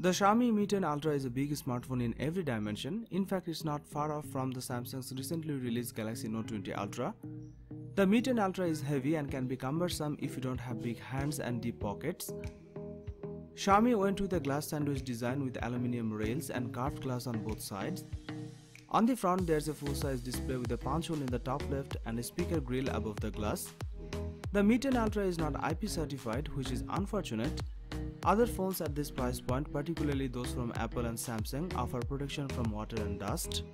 The Xiaomi Mi 10 Ultra is a big smartphone in every dimension. In fact, it's not far off from the Samsung's recently released Galaxy Note 20 Ultra. The Mi 10 Ultra is heavy and can be cumbersome if you don't have big hands and deep pockets. Xiaomi went with a glass sandwich design with aluminium rails and carved glass on both sides. On the front, there's a full-size display with a punch hole in the top left and a speaker grill above the glass. The Mi 10 Ultra is not IP certified, which is unfortunate. Other phones at this price point, particularly those from Apple and Samsung, offer protection from water and dust.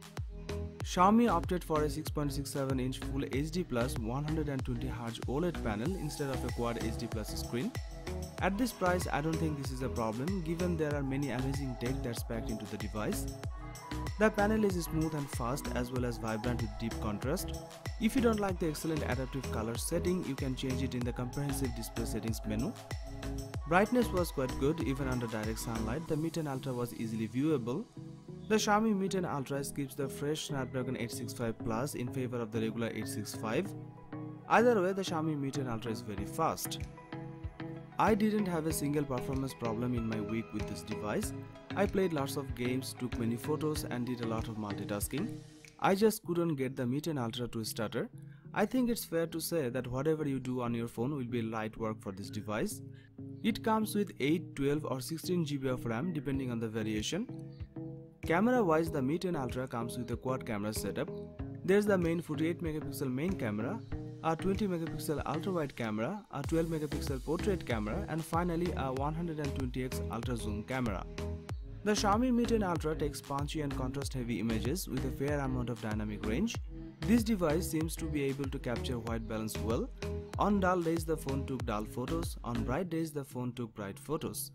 Xiaomi opted for a 6.67-inch Full HD Plus 120Hz OLED panel instead of a Quad HD Plus screen. At this price, I don't think this is a problem given there are many amazing tech that's packed into the device. The panel is smooth and fast as well as vibrant with deep contrast. If you don't like the excellent adaptive color setting, you can change it in the comprehensive display settings menu. Brightness was quite good even under direct sunlight. The Mi 10 Ultra was easily viewable. The Xiaomi Mi 10 Ultra skips the fresh Snapdragon 865 Plus in favor of the regular 865. Either way, the Xiaomi Mi 10 Ultra is very fast. I didn't have a single performance problem in my week with this device. I played lots of games, took many photos and did a lot of multitasking. I just couldn't get the Mi 10 Ultra to stutter. I think it's fair to say that whatever you do on your phone will be light work for this device. It comes with 8, 12 or 16 GB of RAM depending on the variation. Camera wise, the Mi 10 Ultra comes with a quad camera setup. There's the main 48 megapixel main camera, a 20 megapixel ultra wide camera, a 12 megapixel portrait camera and finally a 120x ultra zoom camera. The Xiaomi Mi 10 Ultra takes punchy and contrast heavy images with a fair amount of dynamic range. This device seems to be able to capture white balance well. On dull days the phone took dull photos, on bright days the phone took bright photos.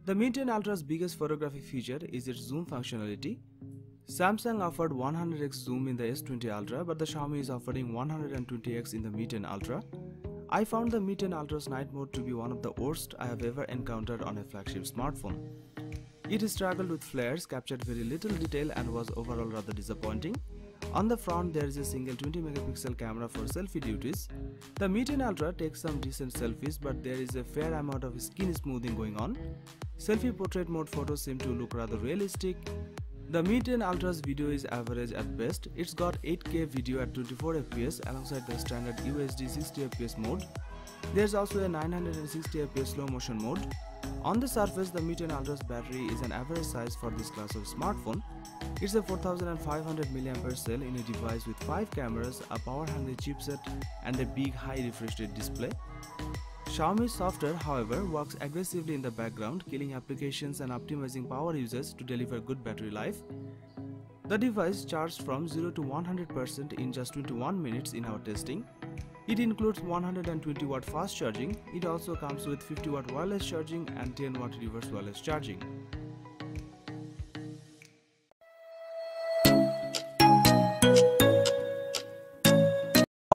The Mi 10 Ultra's biggest photography feature is its zoom functionality. Samsung offered 100x zoom in the S20 Ultra, but the Xiaomi is offering 120x in the Mi 10 Ultra. I found the Mi 10 Ultra's night mode to be one of the worst I have ever encountered on a flagship smartphone. It struggled with flares, captured very little detail and was overall rather disappointing. On the front, there is a single 20 megapixel camera for selfie duties. The Mi 10 Ultra takes some decent selfies, but there is a fair amount of skin smoothing going on. Selfie portrait mode photos seem to look rather realistic. The Mi 10 Ultra's video is average at best. It's got 8K video at 24 fps alongside the standard UHD 60 fps mode. There's also a 960 fps slow motion mode. On the surface, the Mi 10 Ultra's battery is an average size for this class of smartphone. It's a 4500 mAh cell in a device with 5 cameras, a power-hungry chipset and a big high refresh rate display. Xiaomi's software, however, works aggressively in the background, killing applications and optimizing power usage to deliver good battery life. The device charged from 0 to 100% in just 21 minutes in our testing. It includes 120 watt fast charging. It also comes with 50 watt wireless charging and 10 watt reverse wireless charging.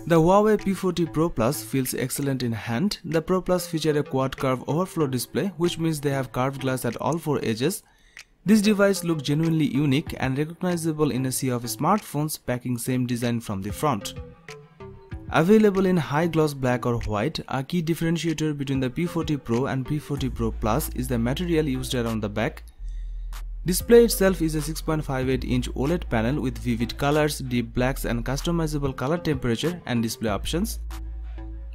The Huawei P40 Pro Plus feels excellent in hand. The Pro Plus features a quad curve overflow display, which means they have carved glass at all 4 edges. This device looks genuinely unique and recognizable in a sea of smartphones packing same design from the front. Available in high gloss black or white, a key differentiator between the P40 Pro and P40 Pro Plus is the material used around the back. Display itself is a 6.58-inch OLED panel with vivid colors, deep blacks and customizable color temperature and display options.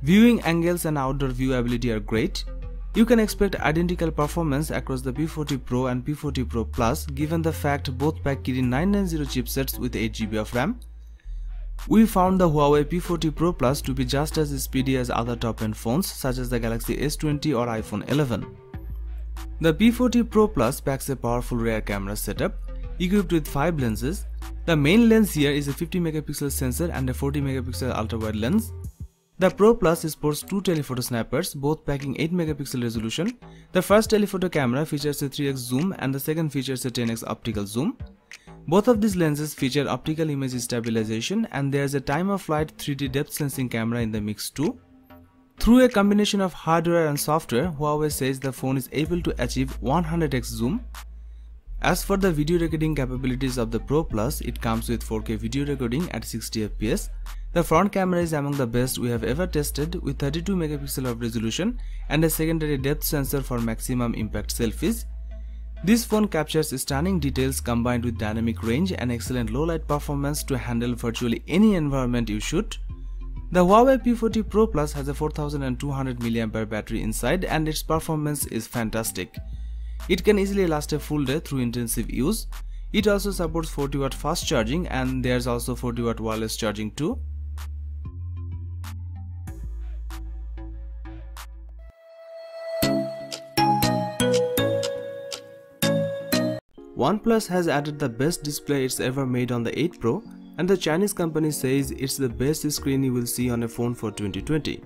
Viewing angles and outdoor viewability are great. You can expect identical performance across the P40 Pro and P40 Pro Plus given the fact both pack Kirin 990 chipsets with 8 GB of RAM. We found the Huawei P40 Pro Plus to be just as speedy as other top-end phones such as the Galaxy S20 or iPhone 11. The P40 Pro Plus packs a powerful rear camera setup, equipped with 5 lenses. The main lens here is a 50 megapixel sensor and a 40 megapixel ultra-wide lens. The Pro Plus sports 2 telephoto snappers, both packing 8 megapixel resolution. The first telephoto camera features a 3x zoom and the second features a 10x optical zoom. Both of these lenses feature optical image stabilization and there is a time-of-flight 3D depth sensing camera in the mix too. Through a combination of hardware and software, Huawei says the phone is able to achieve 100x zoom. As for the video recording capabilities of the Pro Plus, it comes with 4K video recording at 60 fps. The front camera is among the best we have ever tested with 32 megapixel of resolution and a secondary depth sensor for maximum impact selfies. This phone captures stunning details combined with dynamic range and excellent low-light performance to handle virtually any environment you shoot. The Huawei P40 Pro Plus has a 4200 mAh battery inside and its performance is fantastic. It can easily last a full day through intensive use. It also supports 40W fast charging and there's also 40W wireless charging too. ONEPLUS has added the best display it's ever made on the 8 Pro, and the Chinese company says it's the best screen you will see on a phone for 2020.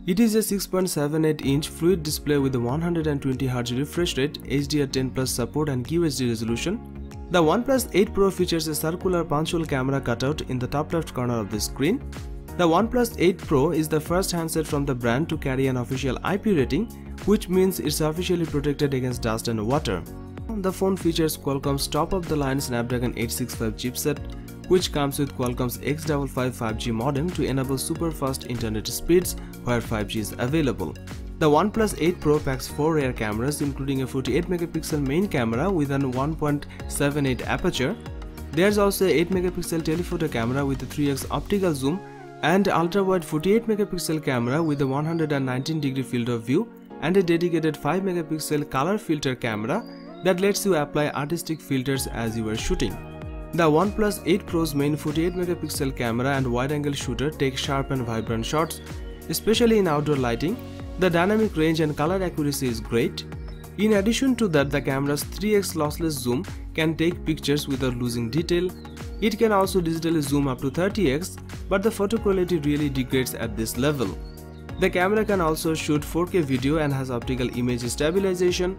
It is a 6.78-inch fluid display with a 120Hz refresh rate, HDR10+ support and QHD resolution. The OnePlus 8 Pro features a circular punch-hole camera cutout in the top left corner of the screen. The OnePlus 8 Pro is the first handset from the brand to carry an official IP rating, which means it's officially protected against dust and water. The phone features Qualcomm's top-of-the-line Snapdragon 865 chipset, which comes with Qualcomm's X55 5G modem to enable super-fast internet speeds where 5G is available. The OnePlus 8 Pro packs 4 rear cameras, including a 48MP main camera with an 1.78 aperture. There's also a 8MP telephoto camera with a 3x optical zoom and ultra-wide 48MP camera with a 119° field of view and a dedicated 5MP color filter camera that lets you apply artistic filters as you are shooting. The OnePlus 8 Pro's main 48MP camera and wide-angle shooter take sharp and vibrant shots, especially in outdoor lighting. The dynamic range and color accuracy is great. In addition to that, the camera's 3x lossless zoom can take pictures without losing detail. It can also digitally zoom up to 30x, but the photo quality really degrades at this level. The camera can also shoot 4K video and has optical image stabilization.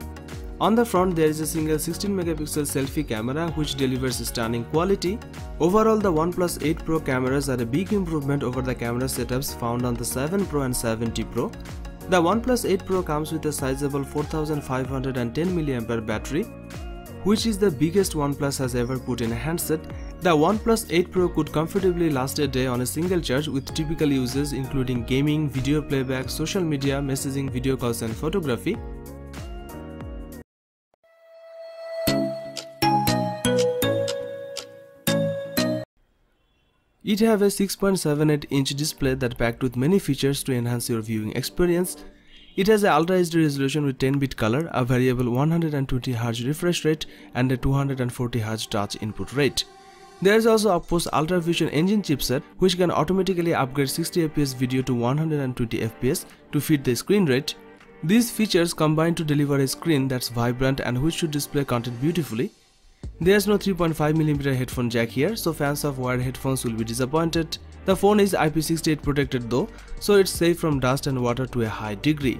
On the front, there is a single 16MP selfie camera which delivers stunning quality. Overall, the OnePlus 8 Pro cameras are a big improvement over the camera setups found on the 7 Pro and 7T Pro. The OnePlus 8 Pro comes with a sizable 4510 mAh battery, which is the biggest OnePlus has ever put in a handset. The OnePlus 8 Pro could comfortably last a day on a single charge with typical uses including gaming, video playback, social media, messaging, video calls and photography. It has a 6.78-inch display that packed with many features to enhance your viewing experience. It has an Ultra HD resolution with 10-bit color, a variable 120Hz refresh rate and a 240Hz touch input rate. There is also OPPO's Ultra Vision Engine chipset, which can automatically upgrade 60fps video to 120fps to fit the screen rate. These features combine to deliver a screen that's vibrant and which should display content beautifully. There's no 3.5mm headphone jack here, so fans of wired headphones will be disappointed. The phone is IP68 protected though, so it's safe from dust and water to a high degree.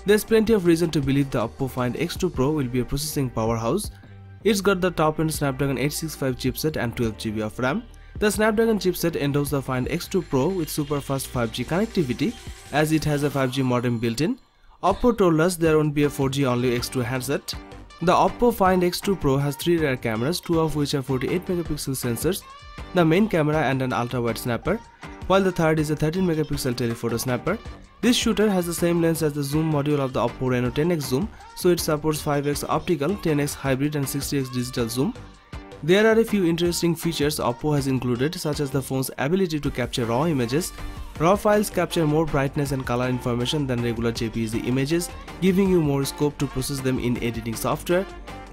There's plenty of reason to believe the OPPO Find X2 Pro will be a processing powerhouse. It's got the top-end Snapdragon 865 chipset and 12GB of RAM. The Snapdragon chipset endows the Find X2 Pro with super fast 5G connectivity as it has a 5G modem built in. OPPO told us there won't be a 4G only X2 handset. The OPPO Find X2 Pro has 3 rear cameras, 2 of which are 48MP sensors, the main camera and an ultra-wide snapper, while the third is a 13MP telephoto snapper. This shooter has the same lens as the zoom module of the OPPO Reno 10x zoom, so it supports 5x optical, 10x hybrid and 60x digital zoom. There are a few interesting features OPPO has included, such as the phone's ability to capture RAW images. RAW files capture more brightness and color information than regular JPEG images, giving you more scope to process them in editing software,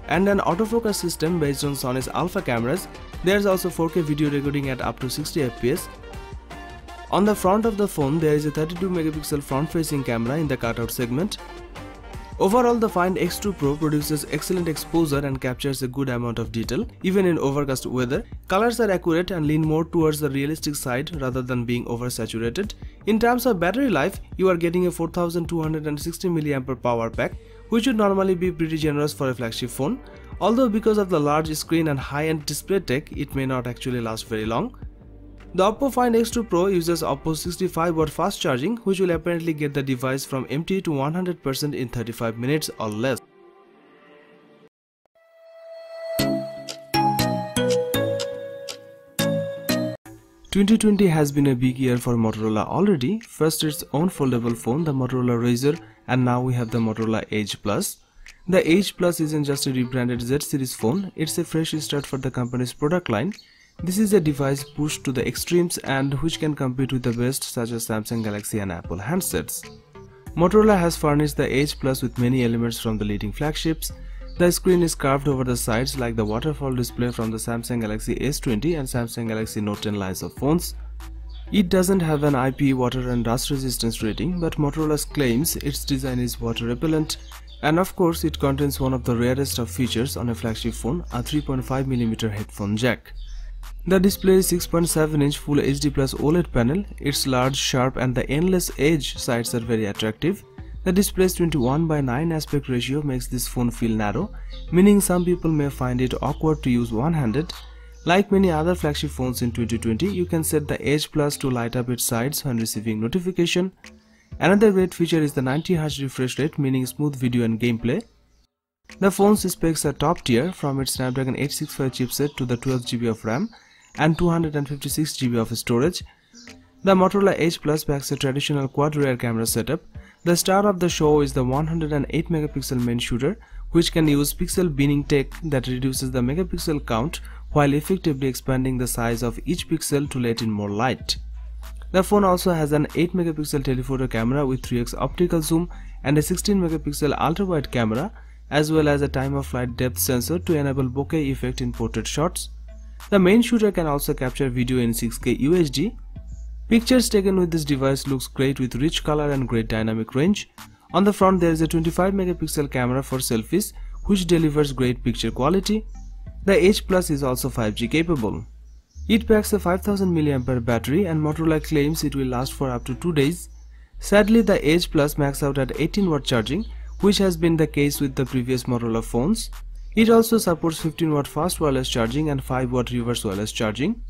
and an autofocus system based on Sony's alpha cameras. There's also 4K video recording at up to 60fps. On the front of the phone, there is a 32MP front-facing camera in the cutout segment. Overall, the Find X2 Pro produces excellent exposure and captures a good amount of detail, even in overcast weather. Colors are accurate and lean more towards the realistic side rather than being oversaturated. In terms of battery life, you are getting a 4260 mAh power pack, which would normally be pretty generous for a flagship phone. Although because of the large screen and high-end display tech, it may not actually last very long. The OPPO Find X2 Pro uses OPPO's 65W fast charging, which will apparently get the device from empty to 100% in 35 minutes or less. "2020 has been a big year for Motorola already. First its own foldable phone, the Motorola Razr, and now we have the Motorola Edge Plus. The H Plus isn't just a rebranded Z series phone, it's a fresh start for the company's product line. This is a device pushed to the extremes and which can compete with the best such as Samsung Galaxy and Apple handsets. Motorola has furnished the H Plus with many elements from the leading flagships. The screen is carved over the sides like the waterfall display from the Samsung Galaxy S20 and Samsung Galaxy Note 10 lines of phones. It doesn't have an IP, water and dust resistance rating, but Motorola claims its design is water repellent, and of course it contains one of the rarest of features on a flagship phone, a 3.5mm headphone jack. The display is 6.7-inch Full HD Plus OLED panel. Its large, sharp and the endless edge sides are very attractive. The display's 21:9 aspect ratio makes this phone feel narrow, meaning some people may find it awkward to use one-handed. Like many other flagship phones in 2020, you can set the H Plus to light up its sides when receiving notification. Another great feature is the 90Hz refresh rate, meaning smooth video and gameplay. The phone's specs are top tier, from its Snapdragon 865 chipset to the 12GB of RAM and 256GB of storage. The Motorola H Plus packs a traditional quad rear camera setup. The star of the show is the 108MP main shooter, which can use pixel binning tech that reduces the megapixel count while effectively expanding the size of each pixel to let in more light. The phone also has an 8MP telephoto camera with 3x optical zoom and a 16MP ultra-wide camera, as well as a time-of-flight depth sensor to enable bokeh effect in portrait shots. The main shooter can also capture video in 6K UHD. Pictures taken with this device looks great with rich color and great dynamic range. On the front there is a 25MP camera for selfies, which delivers great picture quality. The H Plus is also 5G capable. It packs a 5000 mAh battery and Motorola claims it will last for up to 2 days. Sadly, the H Plus maxes out at 18W charging, which has been the case with the previous Motorola phones. It also supports 15W fast wireless charging and 5W reverse wireless charging.